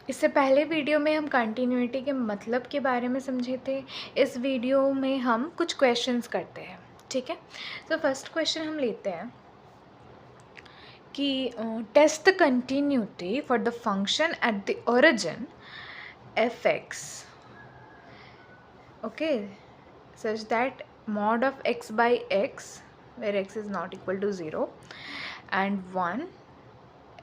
इससे पहले वीडियो में हम कंटिन्यूटी के मतलब के बारे में समझे थे। इस वीडियो में हम कुछ क्वेश्चंस करते हैं, ठीक है। तो फर्स्ट क्वेश्चन हम लेते हैं कि test the continuity for the function at the origin F X, okay, such that mod of x by x where x is not equal to 0 and 1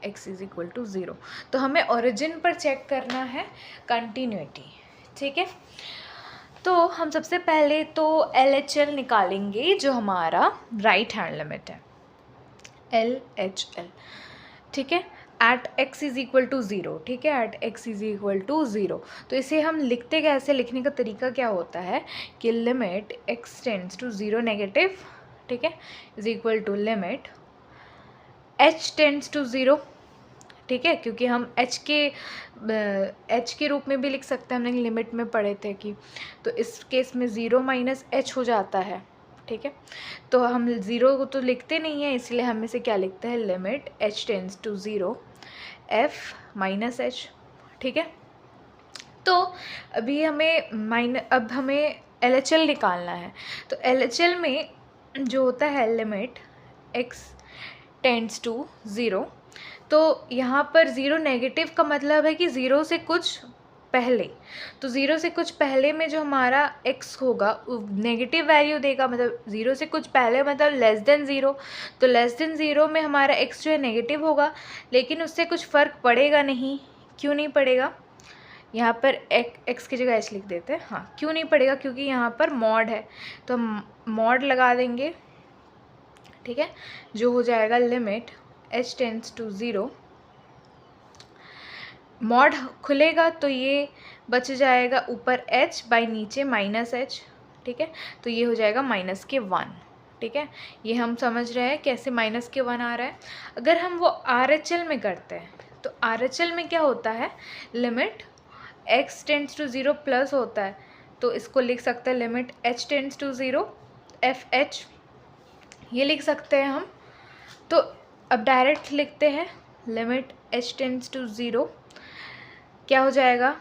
x is equal to 0। तो हमें origin पर check करना है continuity, ठीक है। तो हम सबसे पहले तो LHL निकालेंगे जो हमारा राइट हैंड लिमिट है, LHL, ठीक है, at x is equal to 0, ठीक है, at x is equal to 0। तो इसे हम लिखते कैसे, लिखने का तरीका क्या होता है कि limit x tends to 0 negative, ठीक है, is equal to limit h tends to 0, ठीक है, क्योंकि हम h के रूप में भी लिख सकते हैं, हमने लिमिट में पढ़े थे कि, तो इस केस में 0 माइनस h हो जाता है, ठीक है। तो हम 0 को तो लिखते नहीं हैं, इसलिए हम इसे क्या लिखते हैं, limit h tends to 0 f minus h, ठीक है। तो अभी अब हमें LHL निकालना है। तो LHL में जो होता है लिमिट x टेंड्स टू 0, तो यहाँ पर 0 नेगेटिव का मतलब है कि 0 से कुछ पहले, तो 0 से कुछ पहले में जो हमारा x होगा नेगेटिव वैल्यू देगा, मतलब 0 से कुछ पहले मतलब लेस देन 0। तो लेस देन 0 में हमारा x जो है नेगेटिव होगा, लेकिन उससे कुछ फ़र्क पड़ेगा नहीं। क्यों नहीं पड़ेगा, यहाँ पर x की जगह h लिख देते हैं, हाँ, क्यों नहीं पड़ेगा, क्योंकि यहाँ पर मॉड है, तो हम मॉड लगा देंगे, ठीक है, जो हो जाएगा limit h tends to 0, mod खुलेगा तो ये बच जाएगा ऊपर h बाई नीचे माइनस h, ठीक है, तो ये हो जाएगा माइनस के 1, ठीक है। ये हम समझ रहे हैं कैसे माइनस के 1 आ रहा है। अगर हम वो RHL में करते हैं तो RHL में क्या होता है, limit x tends to 0 plus होता है, तो इसको लिख सकते हैं limit h tends to 0 FH, ये लिख सकते हैं हम। तो अब डायरेक्ट लिखते हैं लिमिट h टेंड्स टू 0, क्या हो जाएगा,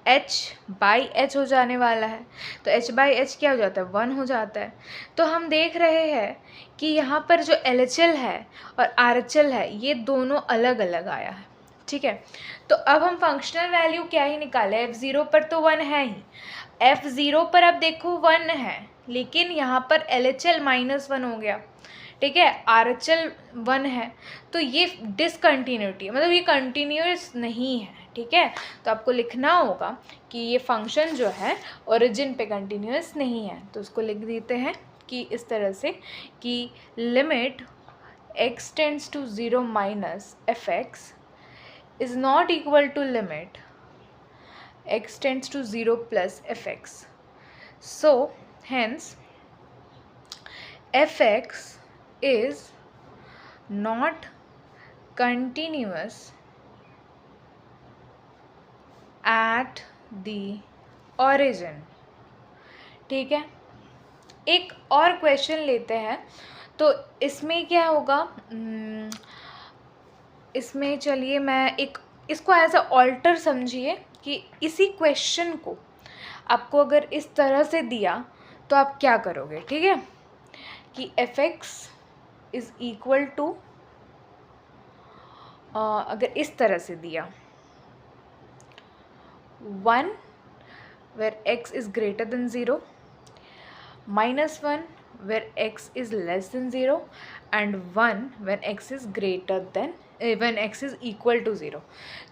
h बाई h हो जाने वाला है, तो h बाई h क्या हो जाता है, 1 हो जाता है। तो हम देख रहे हैं कि यहाँ पर जो LHL है और RHL है ये दोनों अलग अलग आया है, ठीक है। तो अब हम फंक्शनल वैल्यू क्या ही निकाले, f0 पर तो 1 है ही, f0 पर अब देखो 1 है, लेकिन यहाँ पर LHL -1 हो गया, ठीक है, RHL 1 है, तो ये डिसकंटिन्यूटी है, मतलब ये कंटिन्यूस नहीं है, ठीक है। तो आपको लिखना होगा कि ये फंक्शन जो है ओरिजिन पे कंटिन्यूस नहीं है, तो उसको लिख देते हैं कि इस तरह से कि limit x tends to 0 minus fx is not equal to limit x tends to 0 plus fx. So hence fx is not continuous at the origin, ठीक है। एक और क्वेश्चन लेते हैं, तो इसमें क्या होगा, इसमें चलिए मैं इसको एज अ ऑल्टर समझिए कि इसी क्वेश्चन को आपको अगर इस तरह से दिया तो आप क्या करोगे, ठीक है, कि fx इज़ इक्वल टू, अगर इस तरह से दिया 1 where x is greater than 0, -1 where x is less than 0 and 1 when x is greater than when x is equal to 0।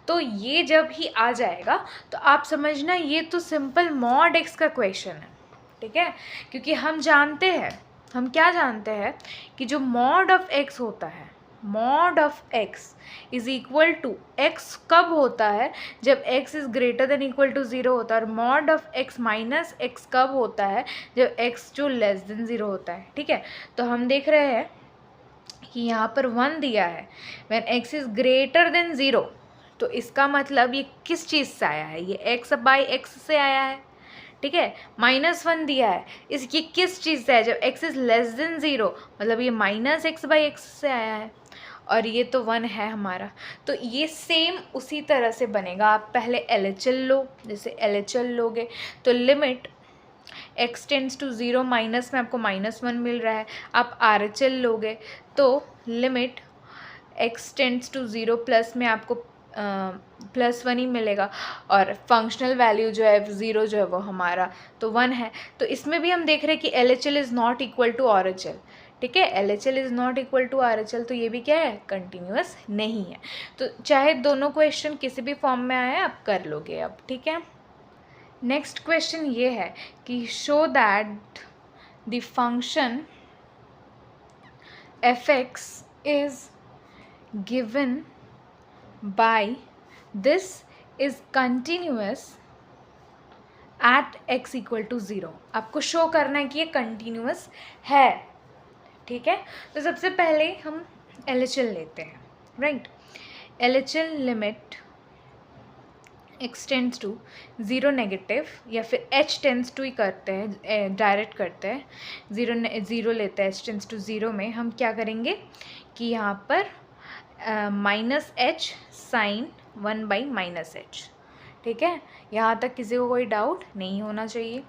तो ये जब ही आ जाएगा तो आप समझना ये तो सिंपल मॉड x का क्वेश्चन है, ठीक है, क्योंकि हम जानते हैं, हम क्या जानते हैं कि जो मॉड ऑफ x होता है, mod of x is equal to, x कब होता है, जब x is greater than equal to 0 होता है, और mod of x minus x कब होता है, जब x जो लेस देन 0 होता है, ठीक है। तो हम देख रहे हैं कि यहाँ पर 1 दिया है when x is greater then 0, तो इसका मतलब ये किस चीज़ से आया है, ये x बाई x से आया है, ठीक है। -1 दिया है, ये किस चीज़ से है, जब x इज़ लेस देन 0, मतलब ये -x बाई x से आया है। और ये तो 1 है हमारा, तो ये सेम उसी तरह से बनेगा। आप पहले LHL लो, जैसे LHL लोगे तो limit x tends to 0, minus में आपको -1 मिल रहा है। आप RHL लोगे तो limit x tends to 0 plus में आपको +1 ही मिलेगा, और फंक्शनल वैल्यू जो है 0 जो है वो हमारा तो 1 है। तो इसमें भी हम देख रहे हैं कि LHL is not equal to RHL, ठीक है, LHL is not equal to RHL, तो ये भी क्या है, कंटिन्यूअस नहीं है। तो चाहे दोनों क्वेश्चन किसी भी फॉर्म में आए आप कर लोगे अब, ठीक है। नेक्स्ट क्वेश्चन ये है कि show that the function f(x) is given by this is continuous at x equal to 0। आपको शो करना है कि ये कंटिन्यूअस है, ठीक है। तो सबसे पहले हम LHL लेते हैं, right. LHL limit x tends to 0 negative, या फिर h टेंड्स टू ही करते हैं, डायरेक्ट करते हैं, 0 लेते हैं h टेंड्स टू 0 में। हम क्या करेंगे कि यहाँ पर -h साइन 1/-h, ठीक है। यहाँ तक किसी को कोई डाउट नहीं होना चाहिए।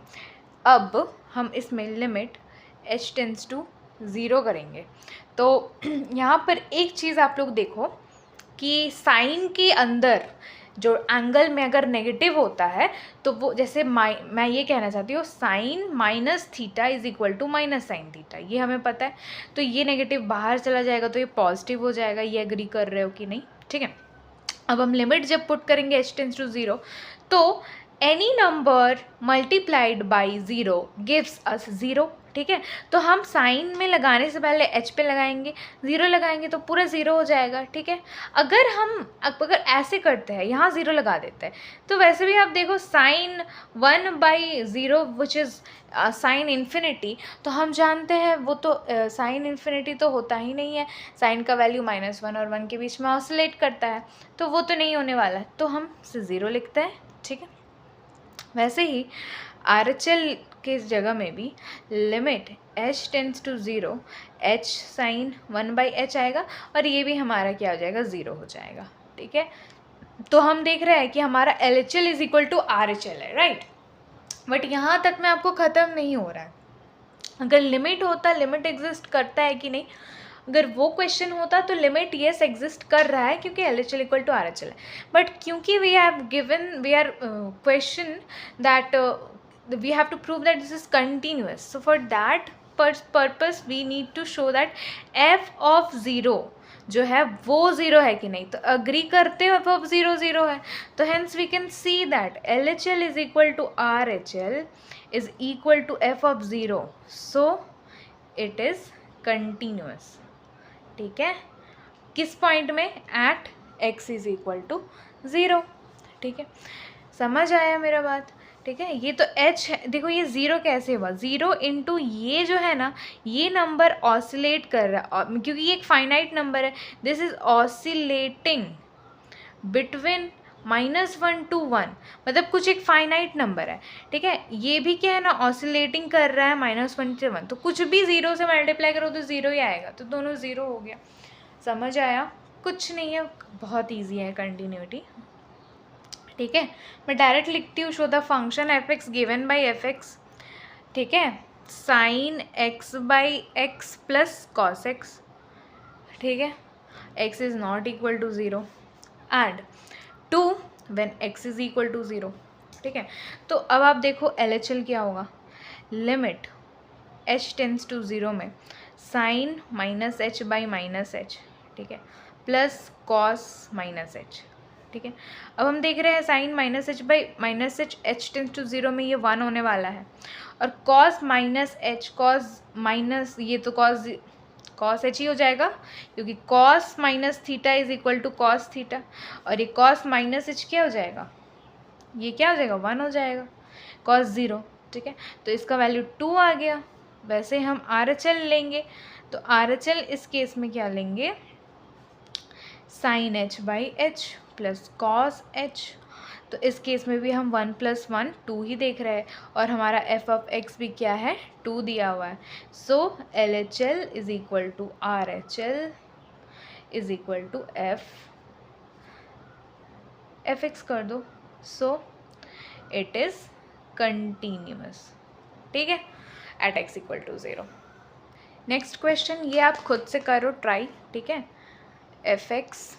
अब हम इसमें लिमिट h टेंड्स टू 0 करेंगे, तो यहाँ पर एक चीज़ आप लोग देखो कि साइन के अंदर जो एंगल में अगर नेगेटिव होता है तो वो, जैसे मैं ये कहना चाहती हूँ sine -θ is equal to -sin θ, ये हमें पता है। तो ये नेगेटिव बाहर चला जाएगा तो ये पॉजिटिव हो जाएगा। ये एग्री कर रहे हो कि नहीं, ठीक है। अब हम लिमिट जब पुट करेंगे h टेंड्स टू 0, तो any number multiplied by 0 gives us 0, ठीक है। तो हम साइन में लगाने से पहले h पे लगाएंगे, 0 लगाएंगे तो पूरा 0 हो जाएगा, ठीक है। अगर ऐसे करते हैं, यहाँ 0 लगा देते हैं, तो वैसे भी आप देखो sine 1/0 which is sine infinity, तो हम जानते हैं वो तो साइन इन्फिनिटी तो होता ही नहीं है। साइन का वैल्यू -1 और 1 के बीच में ऑसिलेट करता है, तो वो तो नहीं होने वाला है, तो हम 0 लिखते हैं, ठीक है। वैसे ही RHL के जगह में भी limit h tends to 0 h sine 1/h आएगा, और ये भी हमारा क्या हो जाएगा, 0 हो जाएगा, ठीक है। तो हम देख रहे हैं कि हमारा LHL is equal to RHL है, राइट। बट यहाँ तक में आपको ख़त्म नहीं हो रहा है। अगर लिमिट होता, लिमिट एग्जिस्ट करता है कि नहीं, अगर वो क्वेश्चन होता तो लिमिट येस एग्जिस्ट कर रहा है क्योंकि LHL इक्वल टू RHL है। बट क्योंकि we are question that we have to prove that this is continuous, so for that purpose we need to show that f of 0 जो है वो 0 है कि नहीं। तो अग्री करते हो f of 0 0 है, तो hence we can see that LHL is equal to RHL is equal to f of 0, so it is continuous, ठीक है। किस पॉइंट में, at x is equal to 0, ठीक है। समझ आया मेरा बात, ठीक है। ये तो h है, देखो ये 0 कैसे हुआ, 0 इंटू ये जो है ना, ये नंबर ऑसिलेट कर रहा है क्योंकि ये एक फाइनाइट नंबर है। This is oscillating between -1 to 1, मतलब कुछ एक फाइनाइट नंबर है, ठीक है। ये भी क्या है ना, ऑसिलेटिंग कर रहा है -1 से 1, तो कुछ भी 0 से मल्टीप्लाई करो तो 0 ही आएगा, तो दोनों 0 हो गया। समझ आया, कुछ नहीं है, बहुत ईजी है कंटिन्यूटी, ठीक है। मैं डायरेक्ट लिखती हूँ, show the function f(x) given by f(x), ठीक है, sign x/x plus cos x, ठीक है, x is not equal to 0 and 2 when x is equal to 0, ठीक है। तो अब आप देखो LHL क्या होगा, लिमिट h टेंड्स टू 0 में साइन -h/-h, ठीक है, प्लस कॉस -h, ठीक है। अब हम देख रहे हैं sign -h/-h, h tends to 0 में ये 1 होने वाला है, और कॉस -h, कॉस माइनस, ये तो कॉस h ही हो जाएगा क्योंकि cos -θ is equal to cos theta, और ये कॉस -h क्या हो जाएगा, ये क्या हो जाएगा, 1 हो जाएगा, कॉस 0, ठीक है। तो इसका वैल्यू 2 आ गया। वैसे हम RHL लेंगे, तो RHL इस केस में क्या लेंगे, sign h/h plus cos h, तो इस केस में भी हम 1 + 1 2 ही देख रहे हैं, और हमारा f ऑफ x भी क्या है, 2 दिया हुआ है। So LHL is equal to RHL is equal to f x कर दो, सो इट इज़ कंटिन्यूअस, ठीक है, at x equal to 0। Next question, ये आप खुद से करो ट्राई, ठीक है। F x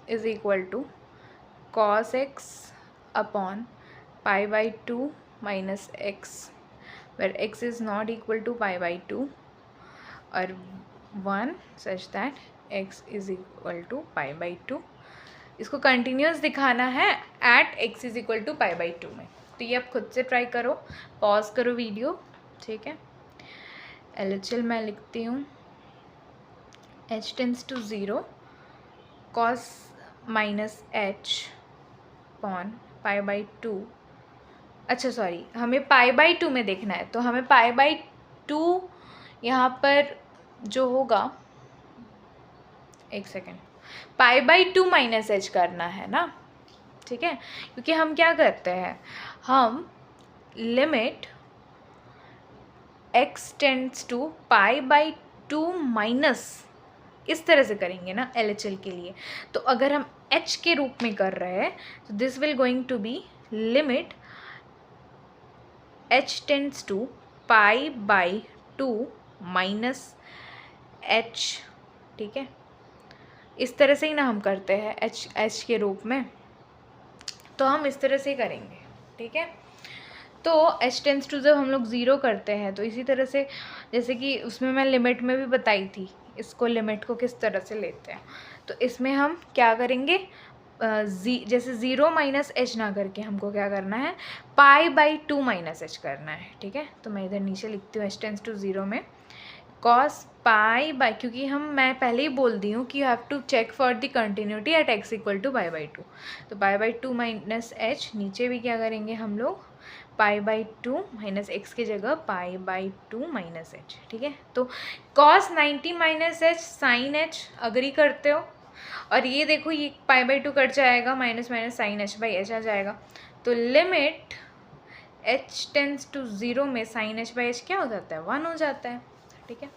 is equal to cos x upon pi by two minus x, where x is not equal to pi by two और 1 such that x is equal to pi by to. इसको continuous दिखाना है at x is equal to pi by two में। तो ये आप खुद से ट्राई करो, पॉज करो वीडियो, ठीक है। LHL मैं लिखती हूँ, h tends to 0 cos minus h upon pi by two. अच्छा सॉरी, हमें पाई बाई टू में देखना है, तो हमें पाई बाई टू यहाँ पर जो होगा, एक second, pi by two minus H करना है ना, ठीक है। क्योंकि हम क्या करते हैं, हम limit x tends to pi by two minus इस तरह से करेंगे ना LHL के लिए। तो अगर हम h के रूप में कर रहे हैं तो this will going to be limit h tends to pi by two minus h, ठीक है। इस तरह से ही ना हम करते हैं h के रूप में, तो हम इस तरह से करेंगे, ठीक है। तो h टेंस टू जब हम लोग 0 करते हैं तो इसी तरह से, जैसे कि उसमें मैं लिमिट में भी बताई थी इसको, लिमिट को किस तरह से लेते हैं। तो इसमें हम क्या करेंगे, जैसे 0 माइनस एच ना करके हमको क्या करना है, पाई बाई टू माइनस एच करना है, ठीक है। तो मैं इधर नीचे लिखती हूँ h टेंस टू 0 में कॉस पाई बाई, क्योंकि मैं पहले ही बोल दी हूँ कि you have to check for the continuity at x equal to pi by two. तो pi by two minus h, नीचे भी क्या करेंगे हम लोग, pi by two minus x की जगह pi by two minus h, ठीक है। तो cos 90 minus h sine h, agree करते हो। और ये देखो, ये पाई बाई टू कट जाएगा, minus minus sine h by h आ जाएगा। तो लिमिट h टेंस टू 0 में साइन एच बाई एच क्या हो जाता है, 1 हो जाता है, ठीक है।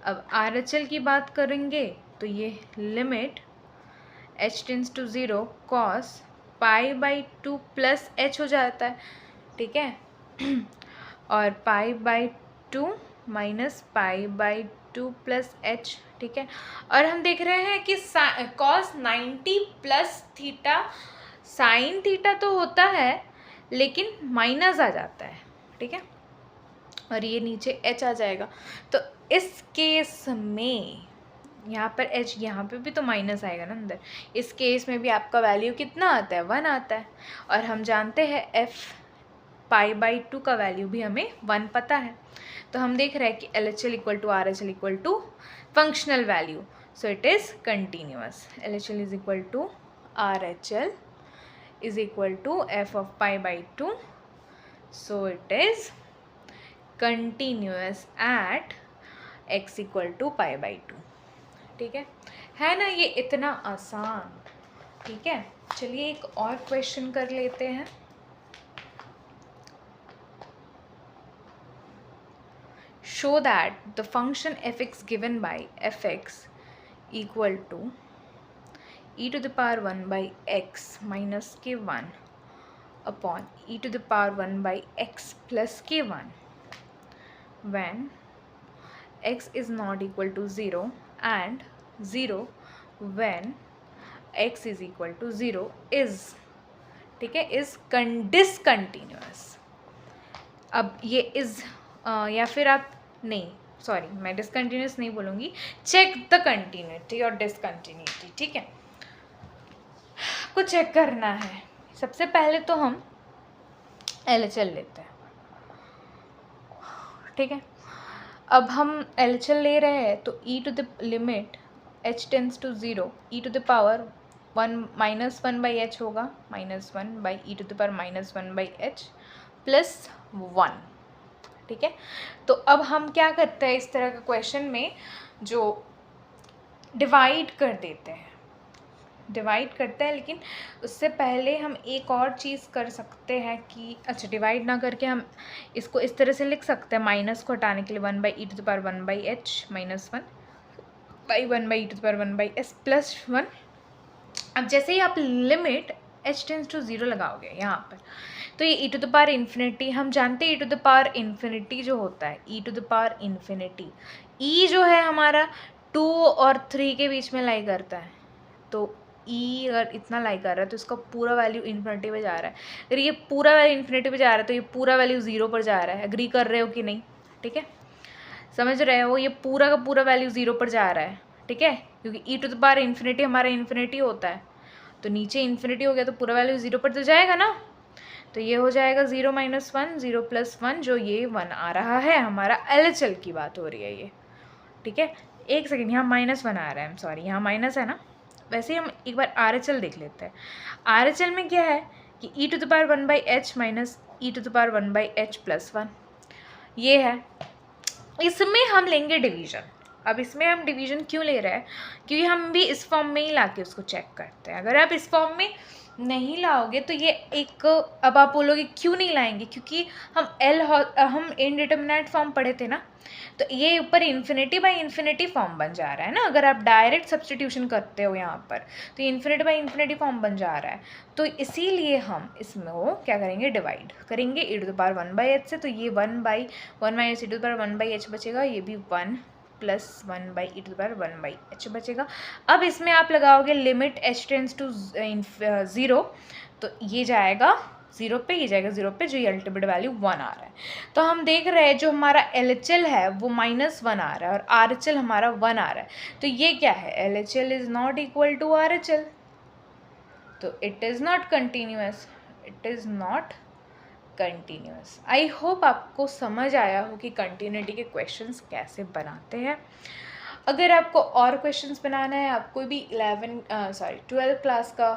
अब RHL की बात करेंगे तो ये limit h tends to 0 cos pi by two plus h हो जाता है, ठीक है। और pi by two minus pi by two plus h, ठीक है। और हम देख रहे हैं कि cos 90 plus theta sine theta तो होता है लेकिन माइनस आ जाता है, ठीक है। और ये नीचे h आ जाएगा। तो इस केस में यहाँ पर h, यहाँ पे भी तो माइनस आएगा ना अंदर। इस केस में भी आपका वैल्यू कितना आता है, 1 आता है। और हम जानते हैं f पाई बाई टू का वैल्यू भी हमें 1 पता है। तो हम देख रहे हैं कि LHL equal to RHL equal to functional value, so it is continuous. LHL is equal to RHL is equal to f of pi by two, so it is continuous at x equal to pi by two, ठीक है ना। ये इतना आसान, ठीक है। चलिए एक और क्वेश्चन कर लेते हैं। Show that the function f(x) given by f(x) equal to e to the power 1 by x minus k1 upon e to the power 1 by x plus k1 when x is not equal to 0 and 0 when x is equal to 0 is, ठीक है, is discontinuous। अब ये is या फिर आप नहीं, sorry मैं discontinuous नहीं बोलूँगी, चेक द कंटिन्यूटी और डिसकंटिन्यूटी, ठीक है। आपको चेक करना है। सबसे पहले तो हम LHL लेते हैं, ठीक है। अब हम LHL ले रहे हैं तो e to the limit h tends to 0 e to the power 1 minus 1 by h होगा, minus 1 by e to the power minus 1 by h plus 1, ठीक है। तो अब हम क्या करते हैं, इस तरह का क्वेश्चन में जो डिवाइड कर देते हैं, डिवाइड करते हैं, लेकिन उससे पहले हम एक और चीज़ कर सकते हैं कि अच्छा, डिवाइड ना करके हम इसको इस तरह से लिख सकते हैं, माइनस को हटाने के लिए 1 by e to the power 1 by h minus 1 by 1 by e to the power 1 by s plus 1। अब जैसे ही आप लिमिट h टेंस टू 0 लगाओगे यहाँ पर, तो ये e to the power infinity, हम जानते हैं e to the power infinity जो होता है, e to the power infinity, e जो है हमारा 2 और 3 के बीच में लाई करता है, तो e अगर इतना लाई कर रहा है तो इसका पूरा वैल्यू इन्फिनिटी पे जा रहा है। अगर ये पूरा वैल्यू इन्फिनिटी पे जा रहा है तो ये पूरा वैल्यू 0 पर जा रहा है। एग्री कर रहे हो कि नहीं? ठीक है, समझ रहे हो? ये पूरा का पूरा वैल्यू 0 पर जा रहा है, ठीक है, क्योंकि e to the power infinity हमारा इन्फिनिटी होता है, तो नीचे इन्फिनिटी हो गया तो पूरा वैल्यू 0 पर तो जाएगा ना। तो ये हो जाएगा 0 माइनस 1, 0 प्लस 1, जो ये 1 आ रहा है हमारा LHL की बात हो रही है ये, ठीक है। एक सेकेंड, यहाँ -1 आ रहा है, आई एम सॉरी, यहाँ माइनस है ना। वैसे ही हम एक बार RHL देख लेते हैं। RHL में क्या है कि e to the power 1 by h minus e to the power 1 by h plus 1, ये है। इसमें हम लेंगे डिवीज़न। अब इसमें हम डिवीज़न क्यों ले रहे हैं? क्योंकि हम भी इस फॉर्म में ही ला के उसको चेक करते हैं। अगर आप इस फॉर्म में नहीं लाओगे तो ये एक, अब आप बोलोगे क्यों नहीं लाएंगे, क्योंकि हम इनडिटरमिनेट फॉर्म पढ़े थे ना, तो ये ऊपर इन्फिनिटी बाई इन्फिनिटी फॉर्म बन जा रहा है ना। अगर आप डायरेक्ट सब्सटीट्यूशन करते हो यहाँ पर तो इन्फिनिटी बाई इन्फिनिटी फॉर्म बन जा रहा है, तो इसीलिए हम इसमें वो क्या करेंगे, डिवाइड करेंगे e to the power 1 by h से। तो ये 1 by 1 minus e to the power 1 by h बचेगा, ये भी 1 plus 1 by e to the power 1 by h बचेगा। अब इसमें आप लगाओगे लिमिट h टेंस टू 0, तो ये जाएगा 0 पे, ये जाएगा 0 पे, जो ये अल्टीमेट वैल्यू 1 आ रहा है। तो हम देख रहे हैं जो हमारा LHL है वो -1 आ रहा है और RHL हमारा 1 आ रहा है, तो ये क्या है, LHL is not equal to RHL, तो it is not continuous, it is not continuous. I hope आपको समझ आया हो कि कंटिन्यूटी के क्वेश्चंस कैसे बनाते हैं। अगर आपको और क्वेश्चंस बनाना है, आप कोई भी 12 क्लास का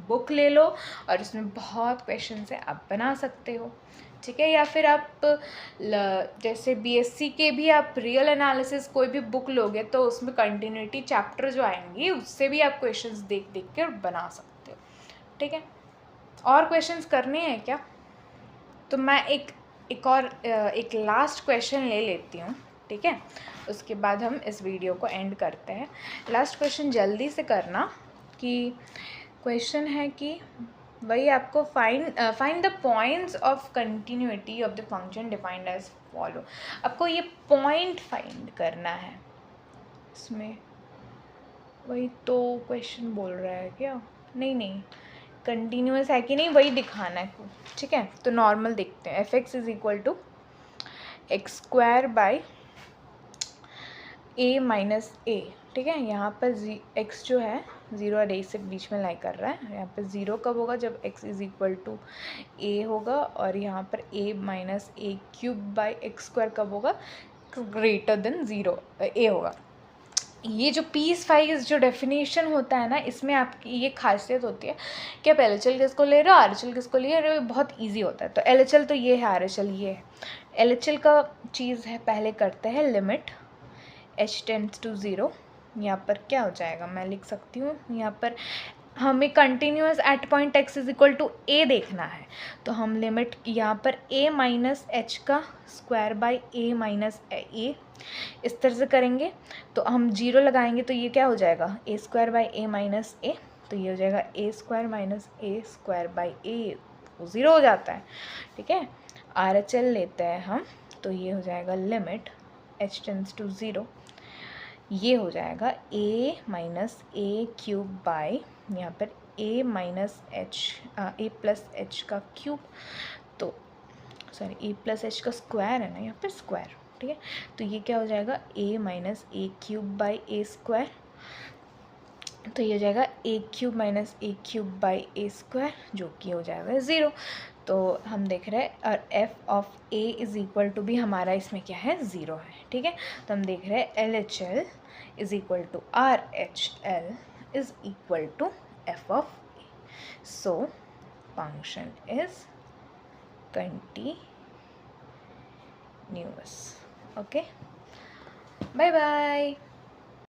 बुक ले लो और उसमें बहुत क्वेश्चंस है, आप बना सकते हो, ठीक है। या फिर आप जैसे BSc के भी आप रियल एनालिसिस कोई भी बुक लोगे तो उसमें कंटिन्यूटी चैप्टर जो आएंगे उससे भी आप क्वेश्चंस देख देख कर बना सकते हो, ठीक है। और क्वेश्चंस करने हैं क्या? तो मैं एक लास्ट क्वेश्चन ले लेती हूँ, ठीक है, उसके बाद हम इस वीडियो को एंड करते हैं। लास्ट क्वेश्चन जल्दी से करना, कि क्वेश्चन है कि वही आपको find the points of continuity of the function defined as follow. आपको ये पॉइंट फाइंड करना है इसमें, वही तो क्वेश्चन बोल रहा है क्या? नहीं, कंटिन्यूअस है कि नहीं वही दिखाना है, ठीक है। तो नॉर्मल देखते हैं, fx is equal to x square by a minus a, ठीक है। यहाँ पर x जो है 0 और a से बीच में लाई कर रहा है। यहाँ पर 0 कब होगा, जब x is equal to a होगा, और यहाँ पर a minus a cube by x square कब होगा, ग्रेटर देन 0 a होगा। ये जो पीस वाइज जो डेफिनेशन होता है ना, इसमें आपकी ये खासियत होती है कि आप LHL किसको ले रहे हो, RHL किसको ले रहे हो, बहुत इजी होता है। तो LHL तो ये है, RHL ये है। LHL का चीज़ है, पहले करते हैं लिमिट h टेंड्स टू 0। यहाँ पर क्या हो जाएगा, मैं लिख सकती हूँ, यहाँ पर हमें continuous at point x is equal to a देखना है, तो हम लिमिट यहाँ पर a माइनस एच का square by a minus a इस तरह से करेंगे। तो हम 0 लगाएंगे तो ये क्या हो जाएगा, a square by a minus A, तो ये हो जाएगा a square minus a square by a, वो 0 हो जाता है, ठीक है। RHL लेते हैं हम, तो ये हो जाएगा लिमिट h टेंड्स टू 0, ये हो जाएगा a minus A cube by यहाँ पर a minus H, a plus H का क्यूब, तो सॉरी a प्लस एच का स्क्वायर है ना यहाँ पर, स्क्वायर, ठीक है। तो ये क्या हो जाएगा, a minus A cube by A square, तो ये हो जाएगा a cube minus A cube by A square, जो कि हो जाएगा 0। तो हम देख रहे हैं, और f of a is equal to भी हमारा इसमें क्या है, 0 है, ठीक है। तो हम देख रहे हैं LHL is equal to RHL is equal to f of a, so function is continuous. Okay, bye bye.